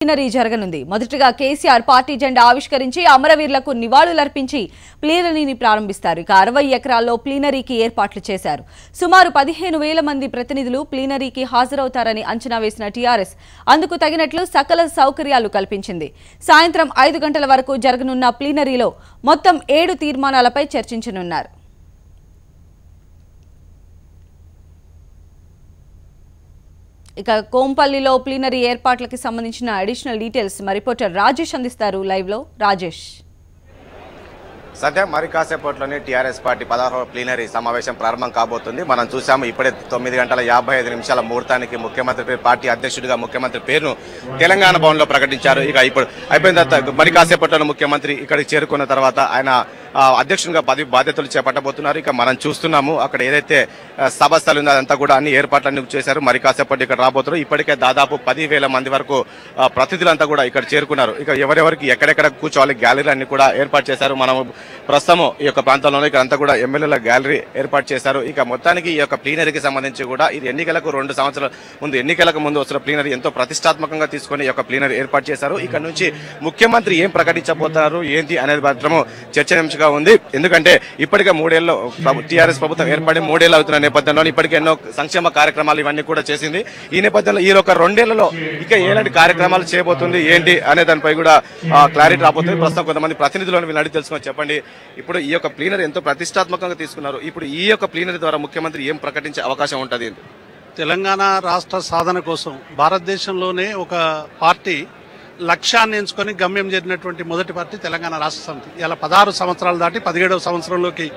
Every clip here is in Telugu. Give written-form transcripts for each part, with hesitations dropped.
ప్లీనరీ జరగనుంది. మొదటగా కేసీఆర్ పార్టీ జెండా ఆవిష్కరించి అమరవీరులకు నివాళులర్పించి ప్లీనరీని ప్రారంభిస్తారు. ఇక 60 ఎకరాల్లో ప్లీనరీకి ఏర్పాట్లు చేశారు. సుమారు 15,000 మంది ప్రతినిధులు ప్లీనరీకి హాజరవుతారని అంచనా వేసిన టీఆర్ఎస్ అందుకు తగినట్లు సకల సౌకర్యాలు కల్పించింది. సాయంత్రం 5 గంటల వరకు జరగనున్న ప్లీనరీలో మొత్తం 7 తీర్మానాలపై చర్చించనున్నారు. ఇక కోంపల్లిలో ప్లీనరీ ఏర్పాట్లకి సంబంధించిన అడిషనల్ డీటెయిల్స్ మా రిపోర్టర్ రాజేష్ అందిస్తారు. లైవ్ లో రాజేష్. సద్య మరి కాసేపట్లోనే టీఆర్ఎస్ పార్టీ 16వ ప్లీనరీ సమావేశం ప్రారంభం కాబోతుంది. మనం చూసాము ఇప్పుడే 9:55 ముహూర్తానికి ముఖ్యమంత్రి పార్టీ అధ్యక్షుడిగా ముఖ్యమంత్రి పేరును తెలంగాణ భవన్లో ప్రకటించారు. ఇక ఇప్పుడు అయిపోయిన తర్వాత మరి కాసేపట్లోనే ముఖ్యమంత్రి ఇక్కడికి చేరుకున్న తర్వాత ఆయన అధ్యక్షునిగా బాధ్యతలు చేపట్టబోతున్నారు. ఇక మనం చూస్తున్నాము అక్కడ ఏదైతే సభ స్థలం ఉందో అదంతా కూడా అన్ని ఏర్పాట్లన్నీ చేశారు. మరి కాసేపటి ఇక్కడ రాబోతున్నారు. ఇప్పటికే దాదాపు 10,000 మంది వరకు ప్రతినిధులంతా కూడా ఇక్కడ చేరుకున్నారు. ఇక ఎవరెవరికి ఎక్కడెక్కడ కూర్చోవాలి గ్యాలరీ అన్ని కూడా ఏర్పాటు చేశారు. మనం ప్రస్తుతం ఈ యొక్క ప్రాంతంలోనే ఇక్కడ అంతా కూడా ఎమ్మెల్యేల గ్యాలరీ ఏర్పాటు చేశారు. ఇక మొత్తానికి ఈ యొక్క ప్లీనరీకి సంబంధించి కూడా ఇది ఎన్నికలకు 2 సంవత్సరాల ముందు ఎన్నికలకు ముందు వస్తున్న ప్లీనరీ ఎంతో ప్రతిష్టాత్మకంగా తీసుకొని ఈ యొక్క ప్లీనరీ ఏర్పాటు చేశారు. ఇక్కడ నుంచి ముఖ్యమంత్రి ఏం ప్రకటించబోతున్నారు ఏంటి అనేది మాత్రము చర్చనీయాంశంగా ఉంది. ఎందుకంటే ఇప్పటికే 3 ఏళ్ళు టీఆర్ఎస్ ప్రభుత్వం ఏర్పడి 3 ఏళ్ళు అవుతున్న నేపథ్యంలో ఇప్పటికే ఎన్నో సంక్షేమ కార్యక్రమాలు ఇవన్నీ కూడా చేసింది. ఈ నేపథ్యంలో ఈ ఒక 2 ఏళ్లలో ఇక ఎలాంటి కార్యక్రమాలు చేయబోతుంది ఏంటి అనే దానిపై కూడా క్లారిటీ రాబోతుంది. ప్రస్తుతం కొంతమంది ప్రతినిధులను వీళ్ళు అడిగి తెలుసుకొని చెప్పండి. ఇప్పుడు ఈ యొక్క ప్లీనరీ ఎంతో ప్రతిష్టాత్మకంగా తీసుకున్నారు. ఇప్పుడు ఈ యొక్క ప్లీనరీ ద్వారా ముఖ్యమంత్రి ఏం ప్రకటించే అవకాశం ఉంటుంది? తెలంగాణ రాష్ట్ర సాధన కోసం భారతదేశంలోనే ఒక పార్టీ లక్ష్యాన్ని ఎంచుకొని గమ్యం చేరినటువంటి మొదటి పార్టీ తెలంగాణ రాష్ట్ర సమితి. ఇలా 16 సంవత్సరాలు దాటి 17వ సంవత్సరంలోకి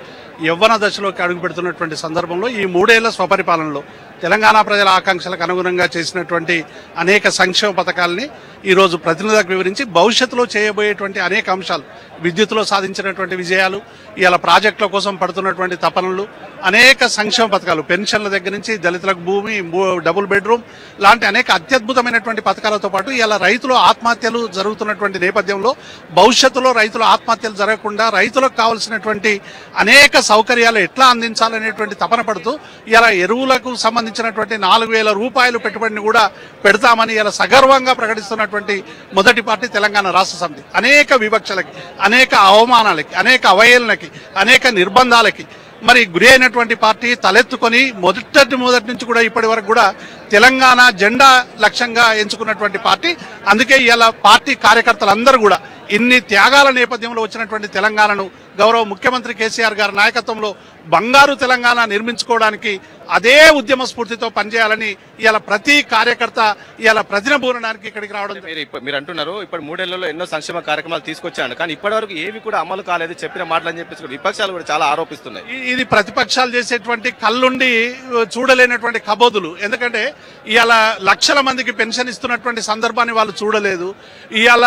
యవ్వన దశలోకి అడుగు పెడుతున్నటువంటి సందర్భంలో ఈ 3 ఏళ్ల స్వపరిపాలనలో తెలంగాణ ప్రజల ఆకాంక్షలకు అనుగుణంగా చేసినటువంటి అనేక సంక్షేమ పథకాలని ఈరోజు ప్రతినిధులకు వివరించి భవిష్యత్తులో చేయబోయేటువంటి అనేక అంశాలు, విద్యుత్తులో సాధించినటువంటి విజయాలు, ఇలా ప్రాజెక్టుల కోసం పడుతున్నటువంటి తపనలు, అనేక సంక్షేమ పథకాలు, పెన్షన్ల దగ్గర నుంచి దళితులకు భూమి, డబుల్ బెడ్రూమ్ లాంటి అనేక అత్యద్భుతమైనటువంటి పథకాలతో పాటు ఇలా రైతులు ఆత్మహత్యలు జరుగుతున్నటువంటి నేపథ్యంలో భవిష్యత్తులో రైతుల ఆత్మహత్యలు జరగకుండా రైతులకు కావాల్సినటువంటి అనేక సౌకర్యాలు ఎట్లా అందించాలనేటువంటి తపన పడుతూ ఇలా ఎరువులకు సంబంధించినటువంటి 4,000 రూపాయలు పెట్టుబడిని కూడా పెడతామని ఇలా సగర్వంగా ప్రకటిస్తున్నటువంటి మొదటి పార్టీ తెలంగాణ రాష్ట్ర సమితి. అనేక వివక్షలకి, అనేక అవమానాలకి, అనేక అవహేళనకి, అనేక నిర్బంధాలకి మరి గురి అయినటువంటి పార్టీ తలెత్తుకొని మొదటి నుంచి కూడా ఇప్పటి వరకు కూడా తెలంగాణ జెండా లక్ష్యంగా ఎంచుకున్నటువంటి పార్టీ. అందుకే ఇలా పార్టీ కార్యకర్తలందరూ కూడా ఇన్ని త్యాగాల నేపథ్యంలో వచ్చినటువంటి తెలంగాణను గౌరవ ముఖ్యమంత్రి కేసీఆర్ గారి నాయకత్వంలో బంగారు తెలంగాణ నిర్మించుకోవడానికి అదే ఉద్యమ స్ఫూర్తితో పనిచేయాలని ఇలా ప్రతి కార్యకర్త ఇలా ప్రతినబూరడానికి ఇక్కడికి రావడం. మీరు అంటున్నారు ఇప్పుడు 3 ఏళ్లలో ఎన్నో సంక్షేమ కార్యక్రమాలు తీసుకొచ్చాను, కానీ ఇప్పటివరకు ఏవి కూడా అమలు కాలేదు, చెప్పిన మాటలని చెప్పేసి విపక్షాలు కూడా చాలా ఆరోపిస్తున్నాయి. ఇది ప్రతిపక్షాలు చేసేటువంటి కళ్ళుండి చూడలేనటువంటి కబోదులు. ఎందుకంటే ఇవాళ లక్షల మందికి పెన్షన్ ఇస్తున్నటువంటి సందర్భాన్ని వాళ్ళు చూడలేదు. ఇవాళ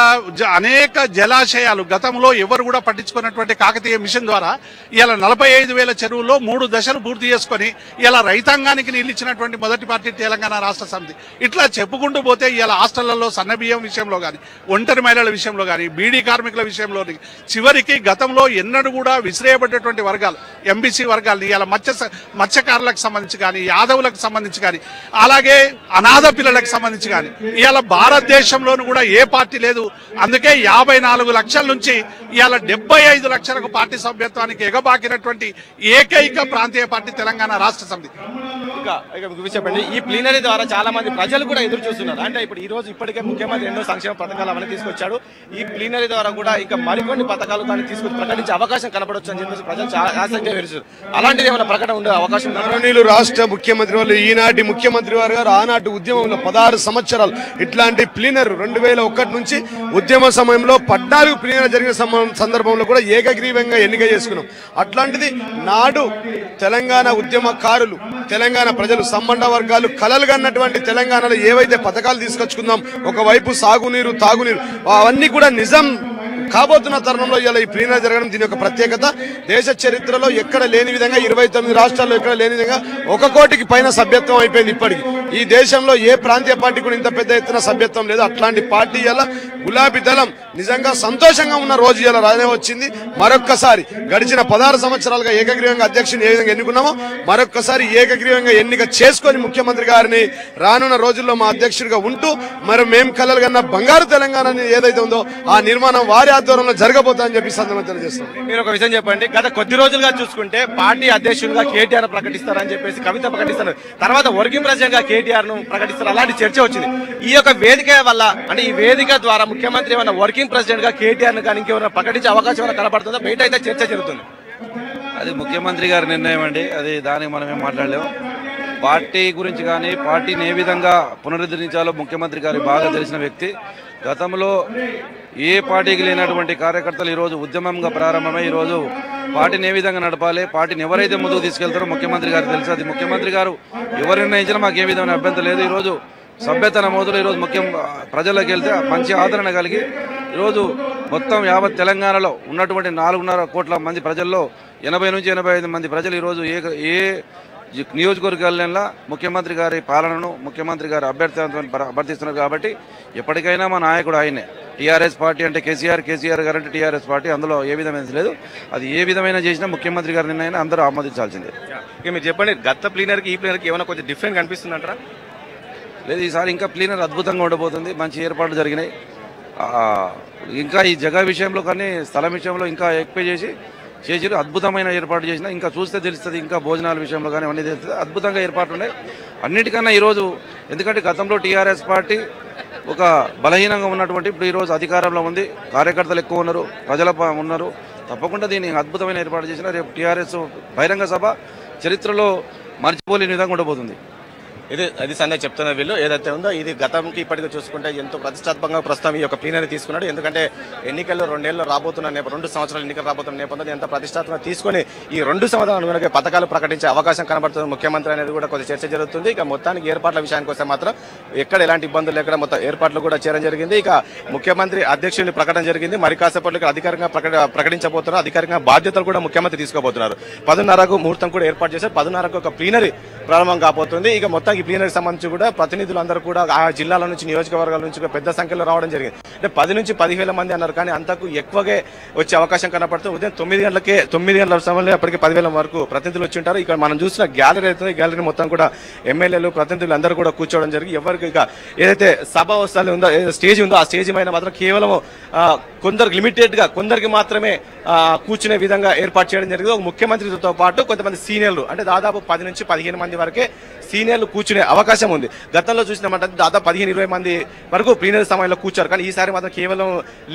అనేక జలాశయాలు గతంలో ఎవరు కూడా పట్టించుకున్నటువంటి కాకతీయ మిషన్ ద్వారా ఇవాళ 45,000 చెరువుల్లో 3 దశలు పూర్తి చేసుకొని ఇలా రైతాంగానికి నీళ్ళు ఇచ్చినటువంటి మొదటి పార్టీ తెలంగాణ రాష్ట్ర సమితి. ఇట్లా చెప్పుకుంటూ పోతే ఇలా హాస్టళ్లలో సన్నబియ్యం విషయంలో కానీ, ఒంటరి మహిళల విషయంలో కానీ, బీడీ కార్మికుల విషయంలో చివరికి గతంలో ఎన్నడూ కూడా విసిరేయబడ్డటువంటి వర్గాలు, ఎంబీసీ వర్గాలు ఇలా మత్స్యకారులకు సంబంధించి కానీ, యాదవులకు సంబంధించి కానీ, అలాగే అనాథ పిల్లలకు సంబంధించి కానీ ఇలా భారతదేశంలోనూ కూడా ఏ పార్టీ లేదు. అందుకే 54 లక్షల నుంచి ఇవాళ 75 లక్షలకు పార్టీ సభ్యత్వానికి ఎగబాకినటువంటి ఏకైక ప్రాంతీయ పార్టీ తెలంగాణ రాష్ట్ర సమితి. చెప్పండి, ఈ ప్లీనరీ ద్వారా చాలా మంది ప్రజలు కూడా ఎదురు చూస్తున్నారు. అంటే ఇప్పుడు ఈ రోజు ఇప్పటికే ముఖ్యమంత్రి ఎన్నో సంక్షేమ పథకాలు అవన్నీ తీసుకొచ్చాడు. ఈ ప్లీనరీ ద్వారా కూడా ఇంకా మరికొన్ని పథకాలు కానీ తీసుకొచ్చి ప్రకటించే అవకాశం కనపడవచ్చు అని చెప్పేసి ప్రజలు చాలా ఆసక్తిగా ఎదురు. అలాంటిది ఏమైనా ప్రకటన ఉండే అవకాశం? గౌరవనీయులు రాష్ట్ర ముఖ్యమంత్రి వాళ్ళు, ఈనాటి ముఖ్యమంత్రి వారు గారు ఆనాటి ఉద్యమంలో 16 సంవత్సరాలు ఇట్లాంటి ప్లీనరీ 2001 నుంచి ఉద్యమ సమయంలో 14 ప్లీనరీ జరిగిన సందర్భంలో కూడా ఏకగ్రీవంగా ఎన్నిక చేసుకున్నాం. అట్లాంటిది నాడు తెలంగాణ ఉద్యమకారులు, తెలంగాణ ప్రజలు, సంబంధ వర్గాలు కలలుగన్నటువంటి తెలంగాణలో ఏవైతే పథకాలు తీసుకొచ్చుకుందాం, ఒకవైపు సాగునీరు, తాగునీరు, అవన్నీ కూడా నిజం కాబోతున్న తరుణంలో ఇలా ఈ ప్లీనరీ జరగడం దీని యొక్క ప్రత్యేకత. దేశ చరిత్రలో ఎక్కడ లేని విధంగా 29 రాష్ట్రాల్లో ఎక్కడ లేని విధంగా 1 కోటికి పైన సభ్యత్వం అయిపోయింది. ఇప్పటికి ఈ దేశంలో ఏ ప్రాంతీయ పార్టీ కూడా ఇంత పెద్ద ఎత్తున సభ్యత్వం లేదు. అట్లాంటి పార్టీ ఇలా గులాబీ దళం నిజంగా సంతోషంగా ఉన్న రోజు ఇలా రానే వచ్చింది. మరొక్కసారి గడిచిన 16 సంవత్సరాలుగా ఏకగ్రీవంగా అధ్యక్షుని ఏ విధంగా ఎన్నుకున్నామో మరొక్కసారి ఏకగ్రీవంగా ఎన్నిక చేసుకొని ముఖ్యమంత్రి గారిని రానున్న రోజుల్లో మా అధ్యక్షుడిగా ఉంటూ మరి మేము కలలు కన్నా బంగారు తెలంగాణ ఏదైతే ఉందో ఆ నిర్మాణం వారి ఆధ్వర్యంలో జరగబోతుందని చెప్పి సందర్భంగా తెలియజేస్తాం. మీరు ఒక విషయం చెప్పండి, గత కొద్ది రోజులుగా చూసుకుంటే పార్టీ అధ్యక్షులుగా కేటీఆర్ ప్రకటిస్తారని చెప్పేసి కవిత ప్రకటిస్తారు, తర్వాత వర్కింగ్ ప్రెసిడెంట్ గా కేటీఆర్ ను ప్రకటిస్తారు, అలాంటి చర్చ వచ్చింది. ఈ యొక్క వేదిక వల్ల అంటే ఈ వేదిక ద్వారా ముఖ్యమంత్రి ఏమైనా వర్కింగ్ ప్రెసిడెంట్ గా కేటీఆర్ ను కానీ ఇంకేమైనా ప్రకటించే అవకాశం ఏమైనా కనబడుతుందో బయట అయితే చర్చ జరుగుతుంది. అది ముఖ్యమంత్రి గారి నిర్ణయం అండి, అది దానికి మనం ఏం మాట్లాడలేము. పార్టీ గురించి కానీ పార్టీని ఏ విధంగా పునరుద్ధరించాలో ముఖ్యమంత్రి గారికి బాగా తెలిసిన వ్యక్తి. గతంలో ఏ పార్టీకి లేనటువంటి కార్యకర్తలు ఈరోజు ఉద్యమంగా ప్రారంభమై ఈరోజు పార్టీని ఏ విధంగా నడపాలి, పార్టీని ఎవరైతే ముందుకు తీసుకెళ్తారో ముఖ్యమంత్రి గారికి తెలుసు. అది ముఖ్యమంత్రి గారు ఎవరు నిర్ణయించినా మాకు ఏ విధమైన అభ్యంతరం లేదు. ఈరోజు సభ్యత నమోదులు ఈరోజు ముఖ్యం ప్రజల్లోకి వెళ్తే మంచి ఆదరణ కలిగి ఈరోజు మొత్తం యావత్ తెలంగాణలో ఉన్నటువంటి 4.5 కోట్ల మంది ప్రజల్లో 80 నుంచి 85 మంది ప్రజలు ఈరోజు ఏ నియోజకవర్గాలలో ముఖ్యమంత్రి గారి పాలనను ముఖ్యమంత్రి గారి అభ్యర్థిత్వాన్ని అభ్యర్థిస్తున్నారు. కాబట్టి ఎప్పటికైనా మా నాయకుడు ఆయనే. టీఆర్ఎస్ పార్టీ అంటే కేసీఆర్ గారు అంటే టీఆర్ఎస్ పార్టీ, అందులో ఏ విధమైన లేదు. అది ఏ విధమైన చేసినా ముఖ్యమంత్రి గారి నిర్ణయం అందరూ ఆమోదించాల్సిందే. ఇక మీరు చెప్పండి, గత ప్లీనర్కి ఈ ప్లీనర్కి ఏమైనా కొంచెం డిఫరెంట్ కనిపిస్తుందంటారా? లేదు, ఈసారి ఇంకా ప్లీనర్ అద్భుతంగా ఉండబోతుంది. మంచి ఏర్పాట్లు జరిగినాయి. ఇంకా ఈ జగ విషయంలో కానీ స్థలం విషయంలో ఇంకా ఎక్కువ చేసి అద్భుతమైన ఏర్పాటు చేసిన ఇంకా చూస్తే తెలుస్తుంది. ఇంకా భోజనాల విషయంలో కానీ అన్నీ తెలుస్తుంది. అద్భుతంగా ఏర్పాట్లు ఉన్నాయి. అన్నిటికన్నా ఈరోజు ఎందుకంటే గతంలో టీఆర్ఎస్ పార్టీ ఒక బలహీనంగా ఉన్నటువంటి ఇప్పుడు ఈరోజు అధికారంలో ఉంది, కార్యకర్తలు ఎక్కువ ఉన్నారు, ప్రజల ఉన్నారు. తప్పకుండా దీన్ని అద్భుతమైన ఏర్పాటు చేసిన రేపు టీఆర్ఎస్ బహిరంగ సభ చరిత్రలో మర్చిపోలేని విధంగా ఉండబోతుంది. ఇది సందేహం చెప్తున్న వీళ్ళు ఏదైతే ఉందో ఇది గతంకి ఇప్పటికీ చూసుకుంటే ఎంతో ప్రతిష్టాత్మకంగా ప్రస్తుతం ఈ యొక్క ప్లీనరీ తీసుకున్నాడు. ఎందుకంటే ఎన్నికల్లో 2 ఏళ్ళు రాబోతున్న 2 సంవత్సరాలు ఎన్నికలు రాబోతున్న నేపథ్యంలో ఎంత ప్రతిష్టాత్మకంగా తీసుకొని ఈ 2 సంవత్సరాల అనుగుణంగా పథకాలు ప్రకటించే అవకాశం కనబడుతుంది ముఖ్యమంత్రి అనేది కూడా కొంచెం చర్చ జరుగుతుంది. ఇక మొత్తానికి ఏర్పాట్ల విషయానికి వస్తే మాత్రం ఎక్కడ ఎలాంటి ఇబ్బందులు లేకుండా మొత్తం ఏర్పాట్లు కూడా చేయడం జరిగింది. ఇక ముఖ్యమంత్రి అధ్యక్షుడిని ప్రకటన జరిగింది. మరి కాసేపట్లో అధికారికంగా ప్రకటించబోతున్నారు. అధికారికంగా బాధ్యతలు కూడా ముఖ్యమంత్రి తీసుకోబోతున్నారు. 10:30కు ముహూర్తం కూడా ఏర్పాటు చేశారు. 10:30కు ఒక ప్లీనరీ ప్రారంభం కాబోతుంది. ఇక మొత్తం ఈ ప్లీనరీకి సంబంధించి కూడా ప్రతినిధులందరూ కూడా ఆ జిల్లాల నుంచి నియోజకవర్గాల నుంచి పెద్ద సంఖ్యలో రావడం జరిగింది. అంటే 10 నుంచి 10,000 మంది అన్నారు, కానీ అంతకు ఎక్కువగా వచ్చే అవకాశం కనపడుతుంది. ఉదయం 9 గంటల సమయంలో అప్పటికి 10,000 వరకు ప్రతినిధులు వచ్చి ఉంటారు. ఇక్కడ మనం చూసిన గ్యాలరీ అయితే గ్యాలరీ మొత్తం కూడా ఎమ్మెల్యేలు ప్రతినిధులు అందరూ కూడా కూర్చోవడం జరిగింది. ఎవరికి ఇక ఏదైతే సభ వస్తాలు ఉందో స్టేజ్ ఉందో ఆ స్టేజ్ పైన మాత్రం కేవలం కొందరికి లిమిటెడ్ గా కొందరికి మాత్రమే కూర్చునే విధంగా ఏర్పాటు చేయడం జరిగింది. ఒక ముఖ్యమంత్రితో పాటు కొంతమంది సీనియర్లు అంటే దాదాపు 10 నుంచి 15 మంది వరకే సీనియర్లు కూర్చునే అవకాశం ఉంది. గతంలో చూసినామంటే దాదాపు 15-20 మంది వరకు ప్లీనరీ సమయంలో కూర్చారు. కానీ ఈసారి మాత్రం కేవలం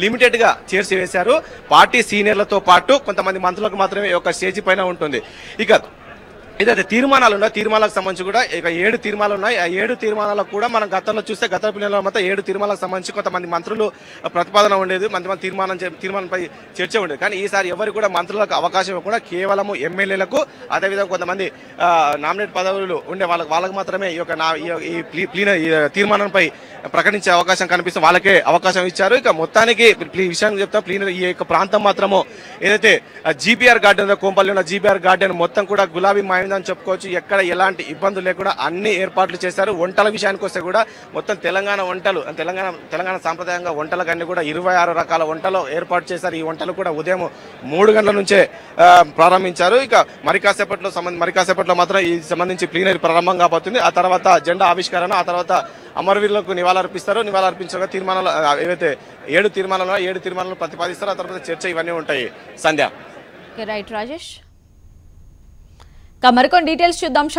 లిమిటెడ్ గా చైర్స్ వేశారు. పార్టీ సీనియర్లతో పాటు కొంతమంది మంత్రులకు మాత్రమే ఒక స్టేజ్ పైన ఉంటుంది. ఇక ఏదైతే తీర్మానాలు ఉన్నాయో తీర్మానాలకు సంబంధించి కూడా ఇక 7 తీర్మానాలు ఉన్నాయి. ఆ 7 తీర్మానాలకు కూడా మనం గతంలో చూస్తే గత ప్లీనరీలో మొత్తం 7 తీర్మానాలకు సంబంధించి కొంతమంది మంత్రులు ప్రతిపాదన ఉండేది, తీర్మానంపై చర్చ ఉండేది. కానీ ఈసారి ఎవరు కూడా మంత్రులకు అవకాశం ఇవ్వకుండా కేవలం ఎమ్మెల్యేలకు అదేవిధంగా కొంతమంది నామినేట్ పదవులు ఉండే వాళ్ళకు మాత్రమే ఈ యొక్క తీర్మానంపై ప్రకటించే అవకాశం కనిపిస్తుంది. వాళ్ళకే అవకాశం ఇచ్చారు. ఇక మొత్తానికి ఈ విషయాన్ని చెప్తా ప్లీనరీ ఈ యొక్క ప్రాంతం మాత్రము ఏదైతే జీపీఆర్ గార్డెన్ కోంపల్లి ఉన్న జీపీఆర్ గార్డెన్ మొత్తం కూడా గులాబీ మాయిందని చెప్పుకోవచ్చు. ఎక్కడ ఎలాంటి ఇబ్బందులు లేకుండా అన్ని ఏర్పాట్లు చేశారు. వంటల విషయానికి వస్తే కూడా మొత్తం తెలంగాణ వంటలు తెలంగాణ సాంప్రదాయంగా వంటలకన్నీ కూడా 26 రకాల వంటలు ఏర్పాటు చేశారు. ఈ వంటలు కూడా ఉదయం 3 గంటల నుంచే ప్రారంభించారు. ఇక మరి కాసేపట్లో మాత్రం ఈ సంబంధించి ప్లీనరీ ప్రారంభం కాబోతుంది. ఆ తర్వాత జెండా ఆవిష్కరణ, ఆ తర్వాత అమరవీరులకు నివాళులర్పిస్తారు. నివాళులర్పించగా తీర్మానాలు ఏవైతే 7 తీర్మానాలు ప్రతిపాదిస్తారు. ఆ తర్వాత చర్చ ఇవన్నీ ఉంటాయి. సంధ్య. రైట్ రాజేష్, మరికొన్ని డీటెయిల్స్ చూద్దాం.